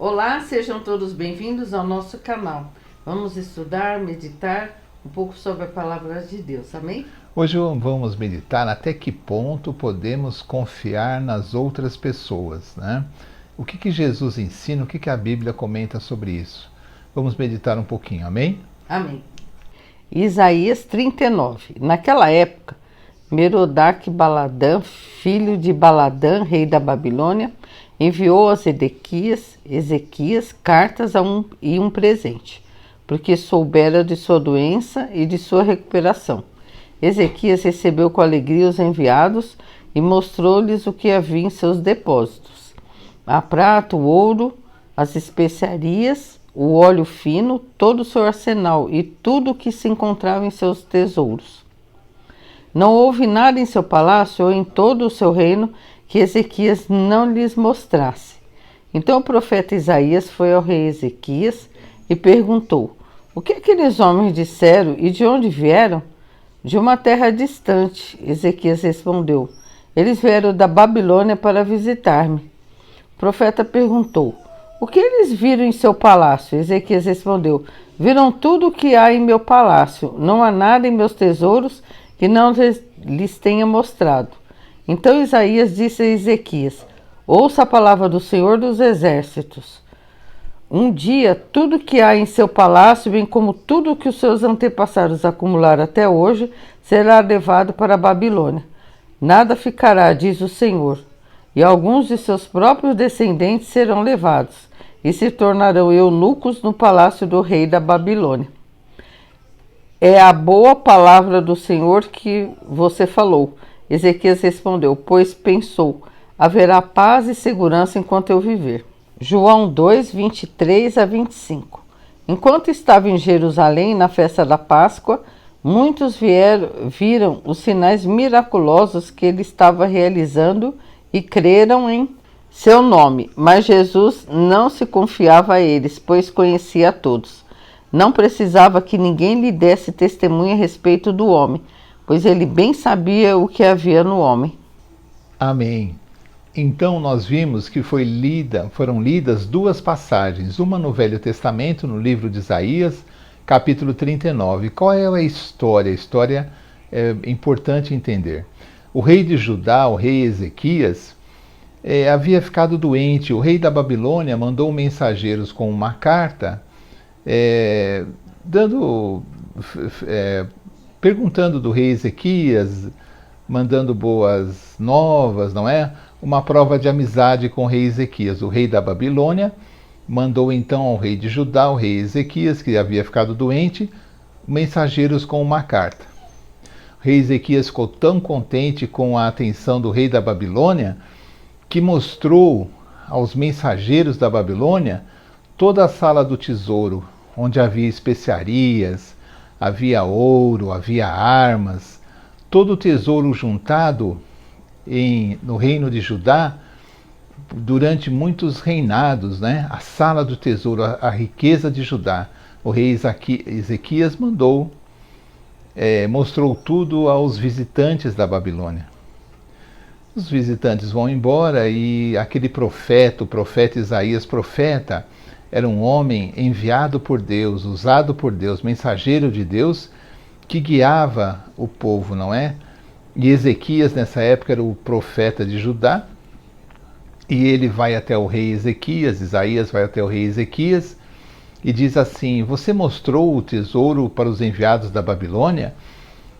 Olá, sejam todos bem-vindos ao nosso canal. Vamos estudar, meditar um pouco sobre a palavra de Deus, amém? Hoje vamos meditar até que ponto podemos confiar nas outras pessoas, né? O que Jesus ensina, o que a Bíblia comenta sobre isso? Vamos meditar um pouquinho, amém? Amém. Isaías 39. Naquela época, Merodach-Baladã, filho de Baladã, rei da Babilônia, enviou a Ezequias cartas e um presente, porque soubera de sua doença e de sua recuperação. Ezequias recebeu com alegria os enviados e mostrou-lhes o que havia em seus depósitos: a prata, o ouro, as especiarias, o óleo fino, todo o seu arsenal e tudo o que se encontrava em seus tesouros. Não houve nada em seu palácio ou em todo o seu reino que Ezequias não lhes mostrasse. Então o profeta Isaías foi ao rei Ezequias e perguntou: o que aqueles homens disseram e de onde vieram? De uma terra distante, Ezequias respondeu. Eles vieram da Babilônia para visitar-me. O profeta perguntou: o que eles viram em seu palácio? Ezequias respondeu: viram tudo o que há em meu palácio. Não há nada em meus tesouros que não lhes tenha mostrado. Então Isaías disse a Ezequias: ouça a palavra do Senhor dos Exércitos. Um dia, tudo que há em seu palácio, bem como tudo que os seus antepassados acumularam até hoje, será levado para a Babilônia. Nada ficará, diz o Senhor, e alguns de seus próprios descendentes serão levados, e se tornarão eunucos no palácio do rei da Babilônia. É a boa palavra do Senhor que você falou. Ezequias respondeu, pois pensou: haverá paz e segurança enquanto eu viver. João 2, 23 a 25. Enquanto estava em Jerusalém na festa da Páscoa, muitos viram os sinais miraculosos que ele estava realizando e creram em seu nome. Mas Jesus não se confiava a eles, pois conhecia a todos. Não precisava que ninguém lhe desse testemunho a respeito do homem, pois ele bem sabia o que havia no homem. Amém. Então nós vimos que foram lidas duas passagens, uma no Velho Testamento, no livro de Isaías, capítulo 39. Qual é a história? A história é importante entender. O rei de Judá, o rei Ezequias, havia ficado doente. O rei da Babilônia mandou mensageiros com uma carta, perguntando do rei Ezequias, mandando boas novas, não é? Uma prova de amizade com o rei Ezequias. O rei da Babilônia mandou então ao rei de Judá, o rei Ezequias, que havia ficado doente, mensageiros com uma carta. O rei Ezequias ficou tão contente com a atenção do rei da Babilônia que mostrou aos mensageiros da Babilônia toda a sala do tesouro, onde havia especiarias, havia ouro, havia armas, todo o tesouro juntado no reino de Judá durante muitos reinados, né? A sala do tesouro, a riqueza de Judá. O rei Ezequias mostrou tudo aos visitantes da Babilônia. Os visitantes vão embora e aquele profeta, o profeta Isaías, era um homem enviado por Deus, usado por Deus, mensageiro de Deus, que guiava o povo, não é? E Ezequias, nessa época, era o profeta de Judá, e ele vai até o rei Ezequias, Isaías vai até o rei Ezequias, e diz assim: você mostrou o tesouro para os enviados da Babilônia?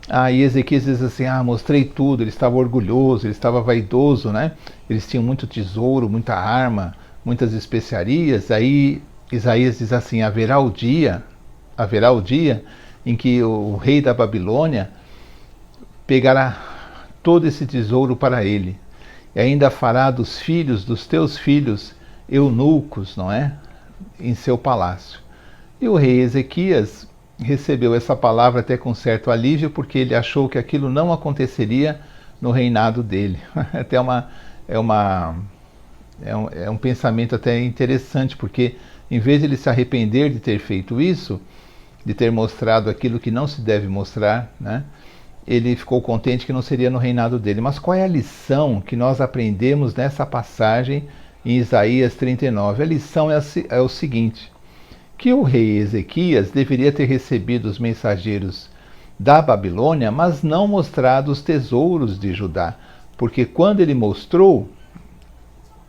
Aí Ezequias diz assim: mostrei tudo. Ele estava orgulhoso, ele estava vaidoso, né? Eles tinham muito tesouro, muita arma, muitas especiarias. Aí Isaías diz assim: haverá o dia em que o rei da Babilônia pegará todo esse tesouro para ele, e ainda fará dos filhos dos teus filhos eunucos, não é? Em seu palácio. E o rei Ezequias recebeu essa palavra até com certo alívio, porque ele achou que aquilo não aconteceria no reinado dele. Até é um pensamento até interessante, porque em vez de ele se arrepender de ter feito isso, de ter mostrado aquilo que não se deve mostrar, né? Ele ficou contente que não seria no reinado dele. Mas qual é a lição que nós aprendemos nessa passagem em Isaías 39. A lição é o seguinte: que o rei Ezequias deveria ter recebido os mensageiros da Babilônia, mas não mostrado os tesouros de Judá, porque quando ele mostrou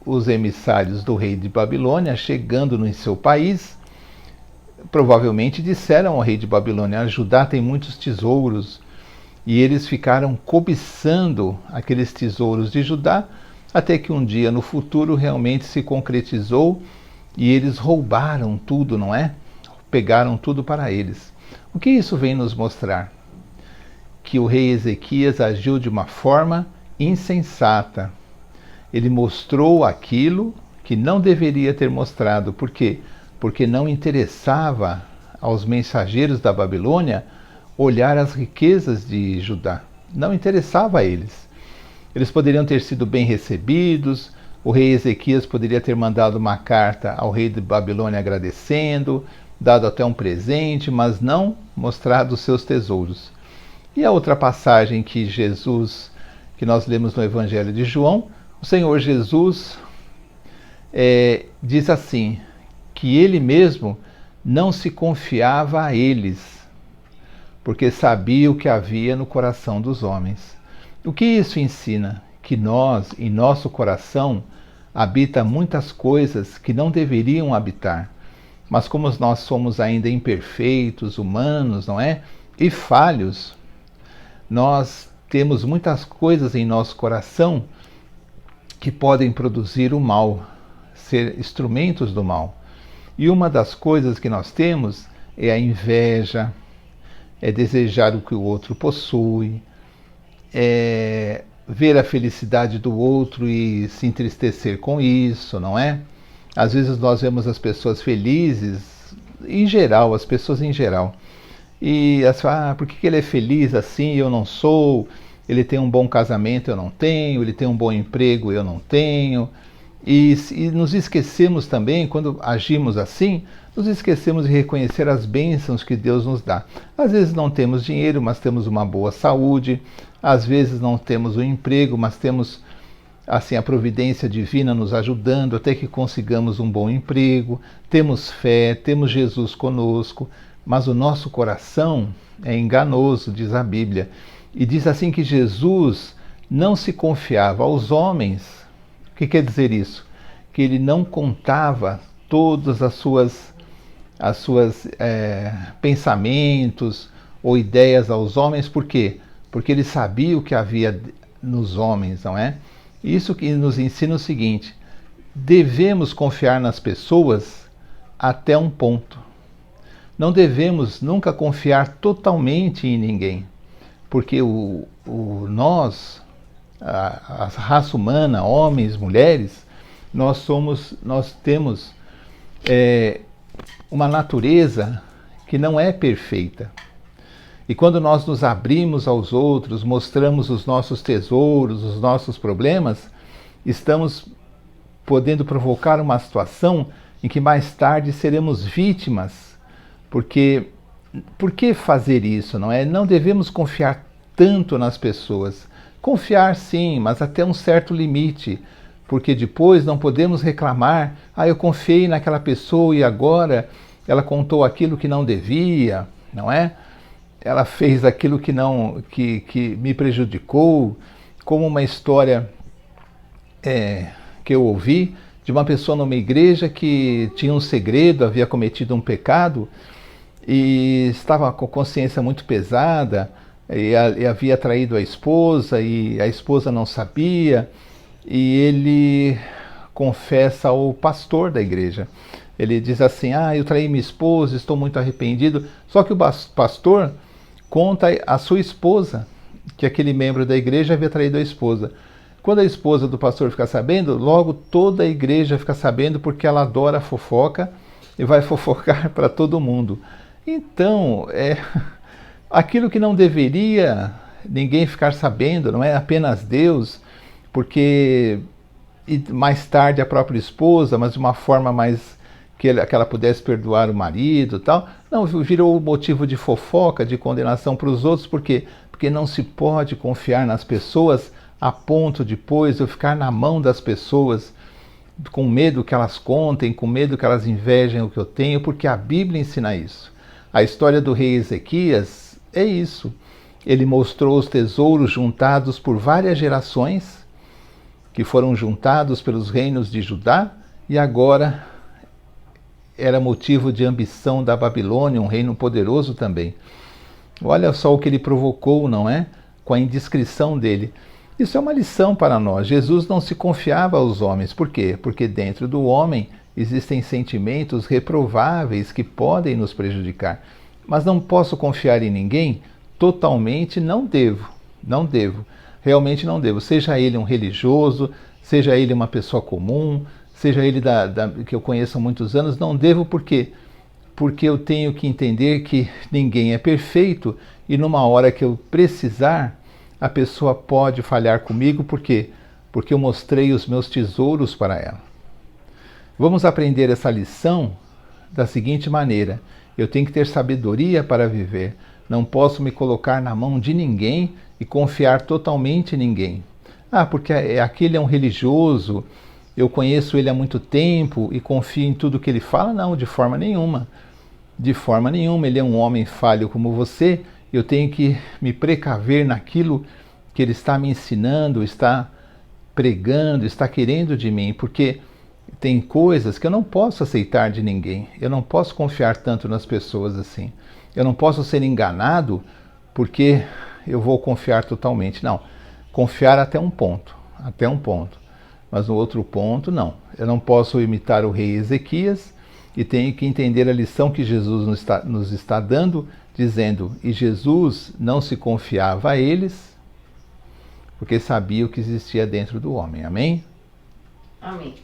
os emissários do rei de Babilônia chegando no seu país, provavelmente disseram ao rei de Babilônia: Judá tem muitos tesouros, e eles ficaram cobiçando aqueles tesouros de Judá, até que um dia no futuro realmente se concretizou e eles roubaram tudo, não é? Pegaram tudo para eles. O que isso vem nos mostrar? Que o rei Ezequias agiu de uma forma insensata. Ele mostrou aquilo que não deveria ter mostrado. Por quê? Porque não interessava aos mensageiros da Babilônia olhar as riquezas de Judá. Não interessava a eles. Eles poderiam ter sido bem recebidos, o rei Ezequias poderia ter mandado uma carta ao rei de Babilônia agradecendo, dado até um presente, mas não mostrado os seus tesouros. E a outra passagem que nós lemos no Evangelho de João, o Senhor Jesus diz assim, que ele mesmo não se confiava a eles, porque sabia o que havia no coração dos homens. O que isso ensina? Que em nosso coração, habita muitas coisas que não deveriam habitar. Mas como nós somos ainda imperfeitos, humanos, não é? E falhos, nós temos muitas coisas em nosso coração que podem produzir o mal, ser instrumentos do mal. E uma das coisas que nós temos é a inveja, é desejar o que o outro possui, é ver a felicidade do outro e se entristecer com isso, não é? Às vezes nós vemos as pessoas felizes, em geral, as pessoas em geral, e elas falam, por que ele é feliz assim e eu não sou? Ele tem um bom casamento, eu não tenho, ele tem um bom emprego, eu não tenho. E nos esquecemos também, quando agimos assim, nos esquecemos de reconhecer as bênçãos que Deus nos dá. Às vezes não temos dinheiro, mas temos uma boa saúde. Às vezes não temos um emprego, mas temos assim a providência divina nos ajudando até que consigamos um bom emprego. Temos fé, temos Jesus conosco, mas o nosso coração é enganoso, diz a Bíblia. E diz assim que Jesus não se confiava aos homens. O que quer dizer isso? Que ele não contava todas as suas pensamentos ou ideias aos homens. Por quê? Porque ele sabia o que havia nos homens, não é? Isso que nos ensina o seguinte: devemos confiar nas pessoas até um ponto. Não devemos nunca confiar totalmente em ninguém, porque nós, a raça humana, homens, mulheres, nós temos uma natureza que não é perfeita. E quando nós nos abrimos aos outros, mostramos os nossos tesouros, os nossos problemas, estamos podendo provocar uma situação em que mais tarde seremos vítimas. Porque, por que fazer isso, não é? Não devemos confiar tanto nas pessoas. Confiar sim, mas até um certo limite, porque depois não podemos reclamar, eu confiei naquela pessoa e agora ela contou aquilo que não devia, não é? Ela fez aquilo que me prejudicou, como uma história que eu ouvi de uma pessoa numa igreja que tinha um segredo, havia cometido um pecado e estava com a consciência muito pesada, e havia traído a esposa e a esposa não sabia, e ele confessa ao pastor da igreja. Ele diz assim: eu traí minha esposa, estou muito arrependido. Só que o pastor conta à sua esposa que aquele membro da igreja havia traído a esposa. Quando a esposa do pastor fica sabendo, logo toda a igreja fica sabendo, porque ela adora a fofoca e vai fofocar para todo mundo. Então, aquilo que não deveria ninguém ficar sabendo, não é apenas Deus, porque mais tarde a própria esposa, mas de uma forma mais que ela pudesse perdoar o marido e tal, não, virou motivo de fofoca, de condenação para os outros. Por quê? Porque não se pode confiar nas pessoas a ponto depois de eu ficar na mão das pessoas com medo que elas contem, com medo que elas invejem o que eu tenho, porque a Bíblia ensina isso. A história do rei Ezequias é isso. Ele mostrou os tesouros juntados por várias gerações, que foram juntados pelos reinos de Judá, e agora era motivo de ambição da Babilônia, um reino poderoso também. Olha só o que ele provocou, não é? Com a indiscrição dele. Isso é uma lição para nós. Jesus não se confiava aos homens. Por quê? Porque dentro do homem existem sentimentos reprováveis que podem nos prejudicar. Mas não posso confiar em ninguém totalmente, não devo. Não devo. Realmente não devo. Seja ele um religioso, seja ele uma pessoa comum, seja ele que eu conheço há muitos anos, não devo por quê? Porque eu tenho que entender que ninguém é perfeito e numa hora que eu precisar, a pessoa pode falhar comigo, por quê? Porque eu mostrei os meus tesouros para ela. Vamos aprender essa lição da seguinte maneira: eu tenho que ter sabedoria para viver. Não posso me colocar na mão de ninguém e confiar totalmente em ninguém. Ah, porque aquele é um religioso, eu conheço ele há muito tempo e confio em tudo que ele fala. Não, de forma nenhuma. De forma nenhuma. Ele é um homem falho como você. Eu tenho que me precaver naquilo que ele está me ensinando, está pregando, está querendo de mim, porque tem coisas que eu não posso aceitar de ninguém. Eu não posso confiar tanto nas pessoas assim. Eu não posso ser enganado porque eu vou confiar totalmente. Não, confiar até um ponto, mas no outro ponto não. Eu não posso imitar o rei Ezequias e tenho que entender a lição que Jesus nos está dando, dizendo: e Jesus não se confiava a eles, porque sabia o que existia dentro do homem. Amém? Amém.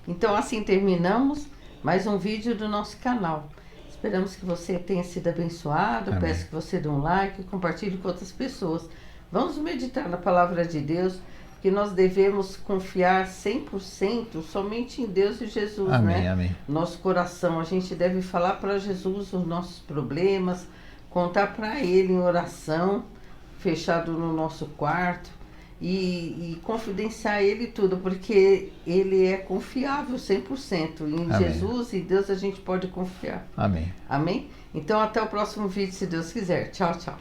Então assim terminamos mais um vídeo do nosso canal. Esperamos que você tenha sido abençoado. Amém. Peço que você dê um like e compartilhe com outras pessoas. Vamos meditar na palavra de Deus, que nós devemos confiar 100% somente em Deus e Jesus, Amém, né? amém. Nosso coração, a gente deve falar para Jesus os nossos problemas, contar para Ele em oração, fechado no nosso quarto, e confidenciar a Ele tudo, porque Ele é confiável 100%. Em Amém. Jesus e Deus a gente pode confiar. Amém. Amém? Então até o próximo vídeo, se Deus quiser. Tchau, tchau.